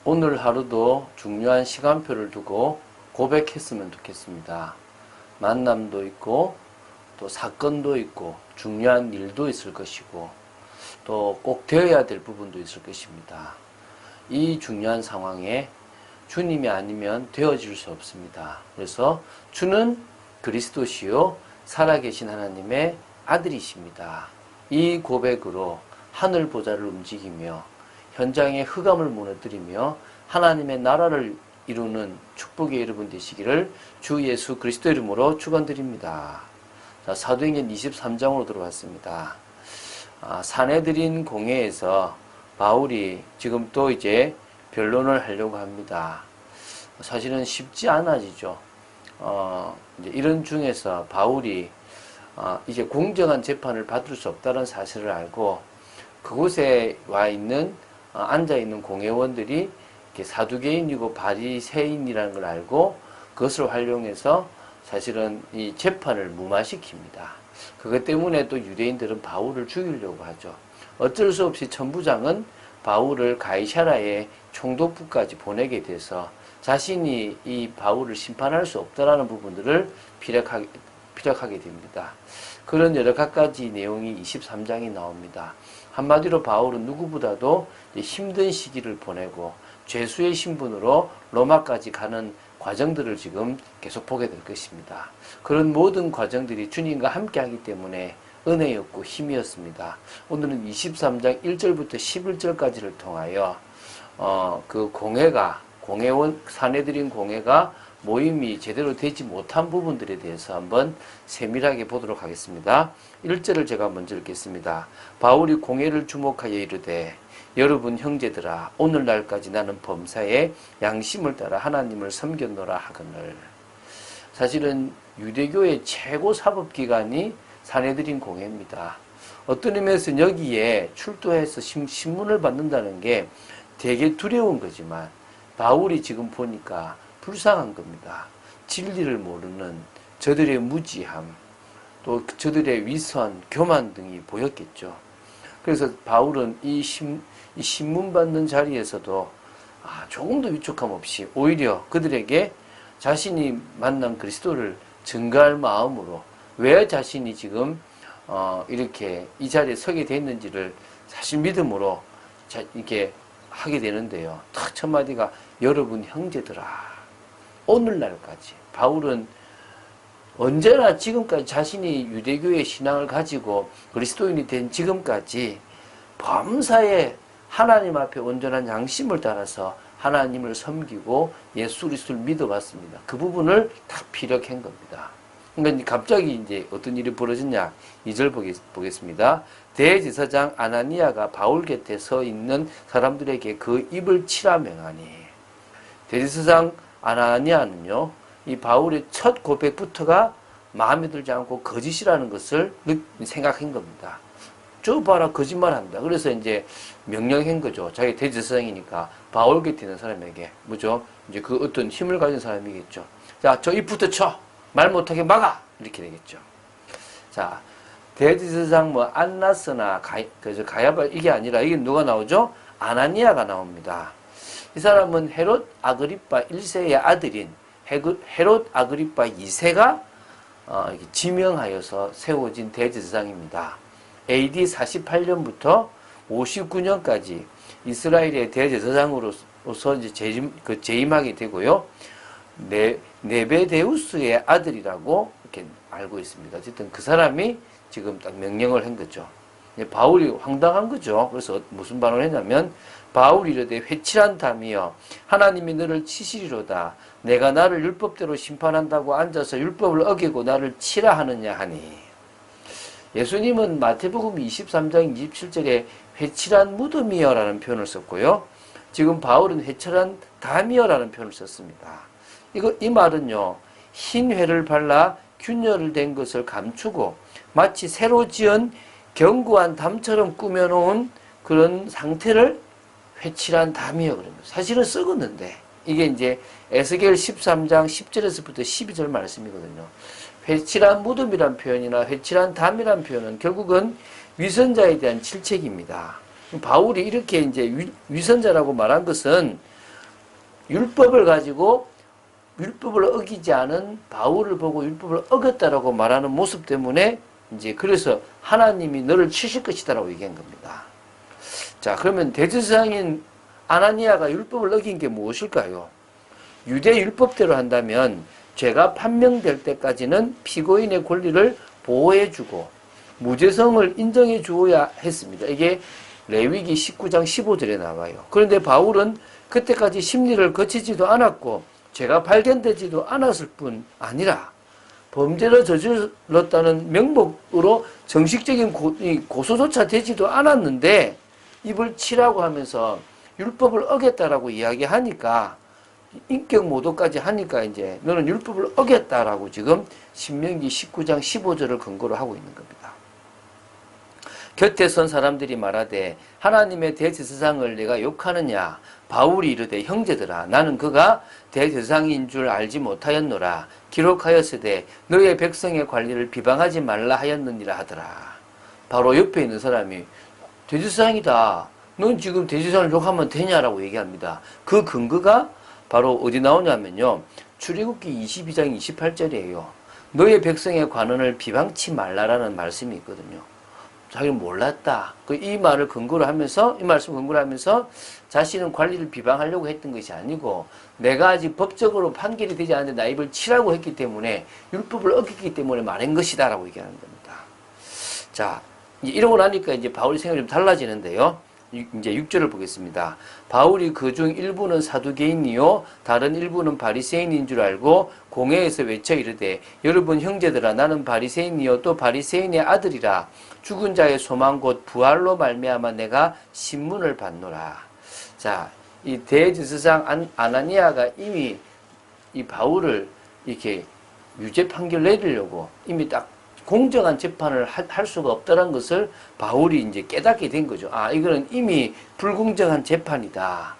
오늘 하루도 중요한 시간표를 두고 고백했으면 좋겠습니다. 만남도 있고 또 사건도 있고 중요한 일도 있을 것이고 또 꼭 되어야 될 부분도 있을 것입니다. 이 중요한 상황에 주님이 아니면 되어질 수 없습니다. 그래서 주는 그리스도시요 살아계신 하나님의 아들이십니다. 이 고백으로 하늘 보좌를 움직이며 현장의 흑암을 무너뜨리며 하나님의 나라를 이루는 축복의 여러분 되시기를 주 예수 그리스도 이름으로 축원드립니다. 자, 사도행전 23장으로 들어왔습니다. 사내들인 공회에서 바울이 지금 또 이제 변론을 하려고 합니다. 사실은 쉽지 않아지죠. 이제 이런 중에서 바울이 이제 공정한 재판을 받을 수 없다는 사실을 알고 그곳에 와 있는 앉아 있는 공회원들이 사두개인이고 바리새인이라는 걸 알고 그것을 활용해서 사실은 이 재판을 무마시킵니다. 그것 때문에 또 유대인들은 바울을 죽이려고 하죠. 어쩔 수 없이 천부장은 바울을 가이사라의 총독부까지 보내게 돼서 자신이 이 바울을 심판할 수 없다라는 부분들을 피력하게 됩니다. 그런 여러 가지 내용이 23장이 나옵니다. 한마디로 바울은 누구보다도 힘든 시기를 보내고 죄수의 신분으로 로마까지 가는 과정들을 지금 계속 보게 될 것입니다. 그런 모든 과정들이 주님과 함께 하기 때문에 은혜였고 힘이었습니다. 오늘은 23장 1절부터 11절까지를 통하여 그 공회원 사내들인 공회가 모임이 제대로 되지 못한 부분들에 대해서 한번 세밀하게 보도록 하겠습니다. 1절을 제가 먼저 읽겠습니다. 바울이 공회를 주목하여 이르되 여러분 형제들아 오늘날까지 나는 범사에 양심을 따라 하나님을 섬겼노라 하거늘. 사실은 유대교의 최고 사법기관이 사내들인 공회입니다. 어떤 의미에서 여기에 출두해서 신문을 받는다는 게 되게 두려운 거지만 바울이 지금 보니까 불쌍한 겁니다. 진리를 모르는 저들의 무지함, 또 저들의 위선, 교만 등이 보였겠죠. 그래서 바울은 이 신문 받는 자리에서도 조금도 위축함 없이 오히려 그들에게 자신이 만난 그리스도를 증거할 마음으로 왜 자신이 지금 이렇게 이 자리에 서게 됐는지를 사실 믿음으로 이렇게 하게 되는데요. 딱 첫 마디가 여러분 형제들아. 오늘날까지 바울은 언제나 지금까지 자신이 유대교의 신앙을 가지고 그리스도인이 된 지금까지 범사에 하나님 앞에 온전한 양심을 따라서 하나님을 섬기고 예수 그리스도를 믿어왔습니다. 그 부분을 딱 피력한 겁니다. 그러니까 갑자기 이제 어떤 일이 벌어졌냐? 2절 보겠습니다. 대제사장 아나니아가 바울 곁에 서 있는 사람들에게 그 입을 치라 명하니. 대제사장 아나니아는요, 이 바울의 첫 고백부터가 마음에 들지 않고 거짓이라는 것을 생각한 겁니다. 저 봐라, 거짓말한다. 그래서 이제 명령한 거죠. 자기 대제사장이니까 바울 곁에 있는 사람에게, 뭐죠? 이제 그 어떤 힘을 가진 사람이겠죠. 자, 저 입부터 쳐! 말 못하게 막아! 이렇게 되겠죠. 자, 대제사장 안나스나 가야바 이게 아니라 이게 누가 나오죠? 아나니아가 나옵니다. 이 사람은 헤롯 아그리파 1세의 아들인 헤롯 아그리파 2세가 지명하여서 세워진 대제사장입니다. AD 48년부터 59년까지 이스라엘의 대제사장으로서 이제 재임하게 되고요. 네베데우스의 아들이라고 이렇게 알고 있습니다. 어쨌든 그 사람이 지금 딱 명령을 한 거죠. 바울이 황당한 거죠. 그래서 무슨 반응을 했냐면 바울이 이르되 회칠한 담이여 하나님이 너를 치시리로다. 내가 나를 율법대로 심판한다고 앉아서 율법을 어기고 나를 치라 하느냐 하니. 예수님은 마태복음 23장 27절에 회칠한 무덤이여 라는 표현을 썼고요. 지금 바울은 회칠한 담이여 라는 표현을 썼습니다. 이 말은요, 흰 회를 발라 균열된 것을 감추고 마치 새로 지은 견고한 담처럼 꾸며놓은 그런 상태를 회칠한 담이여 그럽니다. 사실은 썩었는데 이게 이제 에스겔 13장 10절에서부터 12절 말씀이거든요. 회칠한 무덤이란 표현이나 회칠한 담이란 표현은 결국은 위선자에 대한 질책입니다. 바울이 이렇게 이제 위선자라고 말한 것은 율법을 가지고 율법을 어기지 않은 바울을 보고 율법을 어겼다라고 말하는 모습 때문에 이제 그래서 하나님이 너를 치실 것이다라고 얘기한 겁니다. 자, 그러면 대제사장인 아나니아가 율법을 어긴 게 무엇일까요? 유대 율법대로 한다면 죄가 판명될 때까지는 피고인의 권리를 보호해주고 무죄성을 인정해 주어야 했습니다. 이게 레위기 19장 15절에 나와요. 그런데 바울은 그때까지 심리를 거치지도 않았고 죄가 발견되지도 않았을 뿐 아니라 범죄를 저질렀다는 명목으로 정식적인 고소조차 되지도 않았는데 입을 치라고 하면서 율법을 어겼다라고 이야기하니까 인격 모독까지 하니까 이제 너는 율법을 어겼다라고 지금 신명기 19장 15절을 근거로 하고 있는 겁니다. 곁에 선 사람들이 말하되 하나님의 대제사장을 내가 욕하느냐. 바울이 이르되 형제들아 나는 그가 대제사장인 줄 알지 못하였노라. 기록하였으되 너의 백성의 관리를 비방하지 말라 하였느니라 하더라. 바로 옆에 있는 사람이 대제사장이다. 넌 지금 대제사장을 욕하면 되냐라고 얘기합니다. 그 근거가 바로 어디 나오냐면요. 출애굽기 22장 28절이에요. 너의 백성의 관원을 비방치 말라라는 말씀이 있거든요. 자기는 몰랐다. 이 말을 근거로 하면서, 이 말씀 근거로 하면서 자신은 관리를 비방하려고 했던 것이 아니고 내가 아직 법적으로 판결이 되지 않는데 나 입을 치라고 했기 때문에 율법을 어겼기 때문에 말한 것이다 라고 얘기하는 겁니다. 자, 이러고 나니까 이제 바울의 생각이 좀 달라지는데요. 이제 6절을 보겠습니다. 바울이 그중 일부는 사두개인이요 다른 일부는 바리새인인 줄 알고 공회에서 외쳐 이르되 여러분 형제들아 나는 바리새인이요 또 바리새인의 아들이라 죽은 자의 소망 곧 부활로 말미암아 내가 신문을 받노라. 자, 이 대제사장 아나니아가 이미 이 바울을 이렇게 유죄 판결 내리려고 이미 딱 공정한 재판을 할 수가 없다는 것을 바울이 이제 깨닫게 된 거죠. 아, 이거는 이미 불공정한 재판이다.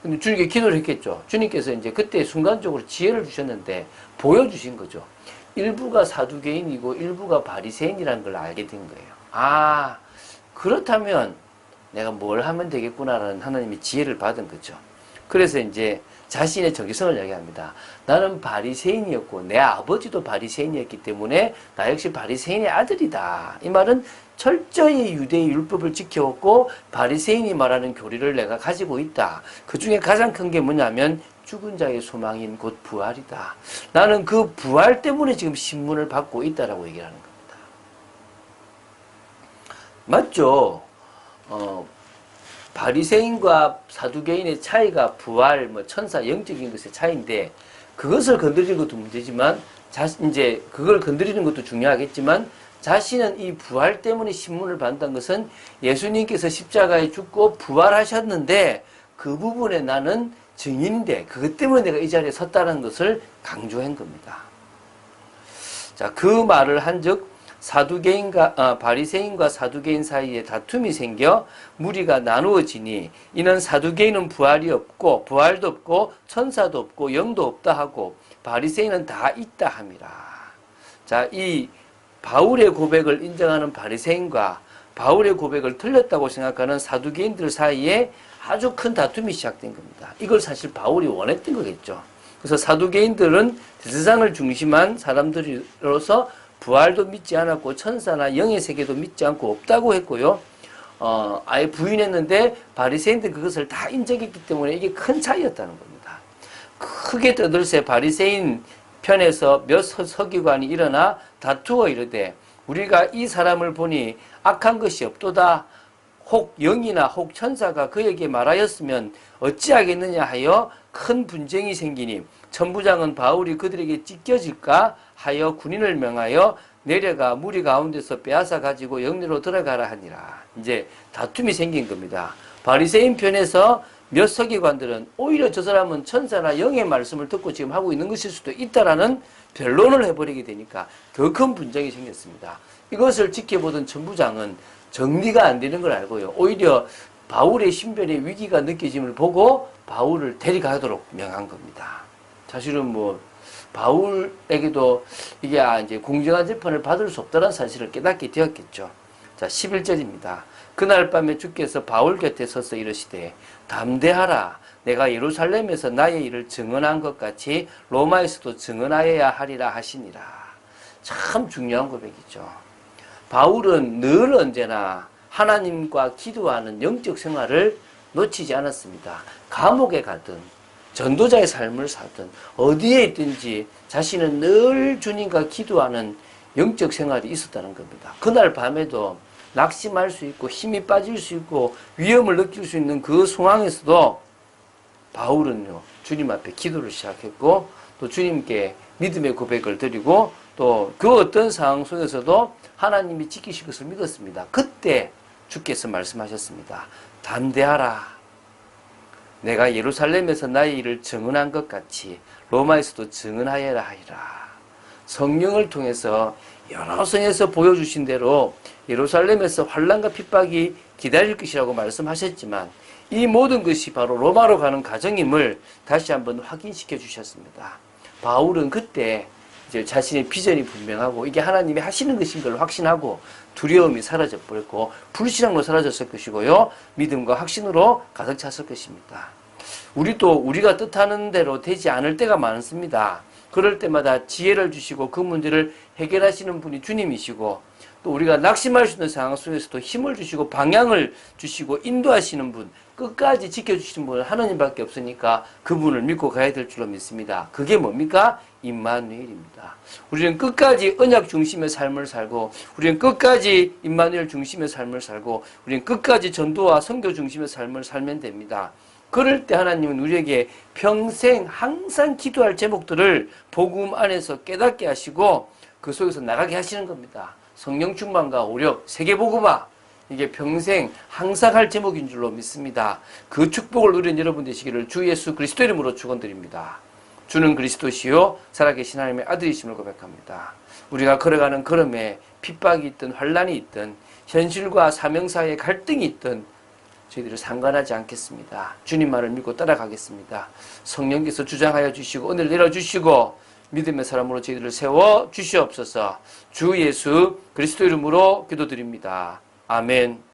근데 주님께 기도를 했겠죠. 주님께서 이제 그때 순간적으로 지혜를 주셨는데 보여주신 거죠. 일부가 사두개인이고 일부가 바리새인이라는 걸 알게 된 거예요. 아, 그렇다면 내가 뭘 하면 되겠구나라는 하나님의 지혜를 받은 거죠. 그래서 이제 자신의 정체성을 이야기합니다. 나는 바리새인이었고 내 아버지도 바리새인이었기 때문에 나 역시 바리새인의 아들이다. 이 말은 철저히 유대의 율법을 지켜왔고 바리새인이 말하는 교리를 내가 가지고 있다. 그 중에 가장 큰 게 뭐냐면 죽은 자의 소망인 곧 부활이다. 나는 그 부활 때문에 지금 신문을 받고 있다라고 얘기를 하는 겁니다. 맞죠? 바리새인과 사두개인의 차이가 부활, 천사, 영적인 것의 차이인데 그것을 건드리는 것도 문제지만 이제 그걸 건드리는 것도 중요하겠지만 자신은 이 부활 때문에 신문을 받는다는 것은 예수님께서 십자가에 죽고 부활하셨는데 그 부분에 나는 증인인데 그것 때문에 내가 이 자리에 섰다는 것을 강조한 겁니다. 자, 그 말을 한즉 바리새인과 사두개인 사이에 다툼이 생겨 무리가 나누어지니 이는 사두개인은 부활이 없고 부활도 없고 천사도 없고 영도 없다 하고 바리새인은 다 있다 함이라. 자, 이 바울의 고백을 인정하는 바리새인과 바울의 고백을 틀렸다고 생각하는 사두개인들 사이에 아주 큰 다툼이 시작된 겁니다. 이걸 사실 바울이 원했던 거겠죠. 그래서 사두개인들은 대제사장을 중심한 사람들로서 부활도 믿지 않았고 천사나 영의 세계도 믿지 않고 없다고 했고요. 아예 부인했는데 바리새인들 그것을 다 인정했기 때문에 이게 큰 차이였다는 겁니다. 크게 떠들새 바리새인 편에서 몇 서기관이 일어나 다투어 이르되 우리가 이 사람을 보니 악한 것이 없도다. 혹 영이나 혹 천사가 그에게 말하였으면 어찌하겠느냐 하여 큰 분쟁이 생기니 천부장은 바울이 그들에게 찢겨질까 하여 군인을 명하여 내려가 무리 가운데서 빼앗아 가지고 영내로 들어가라 하니라. 이제 다툼이 생긴 겁니다. 바리새인 편에서 몇 서기관들은 오히려 저 사람은 천사나 영의 말씀을 듣고 지금 하고 있는 것일 수도 있다라는 변론을 해버리게 되니까 더 큰 분쟁이 생겼습니다. 이것을 지켜보던 천부장은 정리가 안 되는 걸 알고요. 오히려 바울의 신변의 위기가 느껴짐을 보고 바울을 데려가도록 명한 겁니다. 사실은 바울에게도 이게 이제 공정한 재판을 받을 수 없다는 사실을 깨닫게 되었겠죠. 자, 11절입니다. 그날 밤에 주께서 바울 곁에 서서 이르시되 담대하라. 내가 예루살렘에서 나의 일을 증언한 것 같이 로마에서도 증언하여야 하리라 하시니라. 참 중요한 고백이죠. 바울은 늘 언제나 하나님과 기도하는 영적 생활을 놓치지 않았습니다. 감옥에 가든 전도자의 삶을 살든 어디에 있든지 자신은 늘 주님과 기도하는 영적 생활이 있었다는 겁니다. 그날 밤에도 낙심할 수 있고 힘이 빠질 수 있고 위험을 느낄 수 있는 그 상황에서도 바울은요, 주님 앞에 기도를 시작했고 또 주님께 믿음의 고백을 드리고 또 그 어떤 상황 속에서도 하나님이 지키실 것을 믿었습니다. 그때 주께서 말씀하셨습니다. 담대하라. 내가 예루살렘에서 나의 일을 증언한 것 같이 로마에서도 증언하여라 하리라. 성령을 통해서 여러 성에서 보여주신 대로 예루살렘에서 환난과 핍박이 기다릴 것이라고 말씀하셨지만 이 모든 것이 바로 로마로 가는 과정임을 다시 한번 확인시켜 주셨습니다. 바울은 그때 이제 자신의 비전이 분명하고 이게 하나님이 하시는 것인 걸 확신하고 두려움이 사라져 버렸고 불신앙으로 사라졌을 것이고요. 믿음과 확신으로 가득 찼을 것입니다. 우리도 우리가 뜻하는 대로 되지 않을 때가 많습니다. 그럴 때마다 지혜를 주시고 그 문제를 해결하시는 분이 주님이시고 또 우리가 낙심할 수 있는 상황 속에서도 힘을 주시고 방향을 주시고 인도하시는 분, 끝까지 지켜주시는 분은 하나님밖에 없으니까 그분을 믿고 가야 될 줄로 믿습니다. 그게 뭡니까? 임마누엘입니다. 우리는 끝까지 언약 중심의 삶을 살고 우리는 끝까지 임마누엘 중심의 삶을 살고 우리는 끝까지 전도와 선교 중심의 삶을 살면 됩니다. 그럴 때 하나님은 우리에게 평생 항상 기도할 제목들을 복음 안에서 깨닫게 하시고 그 속에서 나가게 하시는 겁니다. 성령 충만과 오력, 세계복음화, 이게 평생 항상 할 제목인 줄로 믿습니다. 그 축복을 누리는 여러분 되시기를 주 예수 그리스도 이름으로 축원드립니다. 주는 그리스도시요 살아계신 하나님의 아들이심을 고백합니다. 우리가 걸어가는 걸음에 핍박이 있든 환난이 있든 현실과 사명 사이에 갈등이 있든 저희들은 상관하지 않겠습니다. 주님만을 믿고 따라가겠습니다. 성령께서 주장하여 주시고 은혜를 내려주시고 믿음의 사람으로 저희들을 세워 주시옵소서. 주 예수 그리스도 이름으로 기도드립니다. 아멘.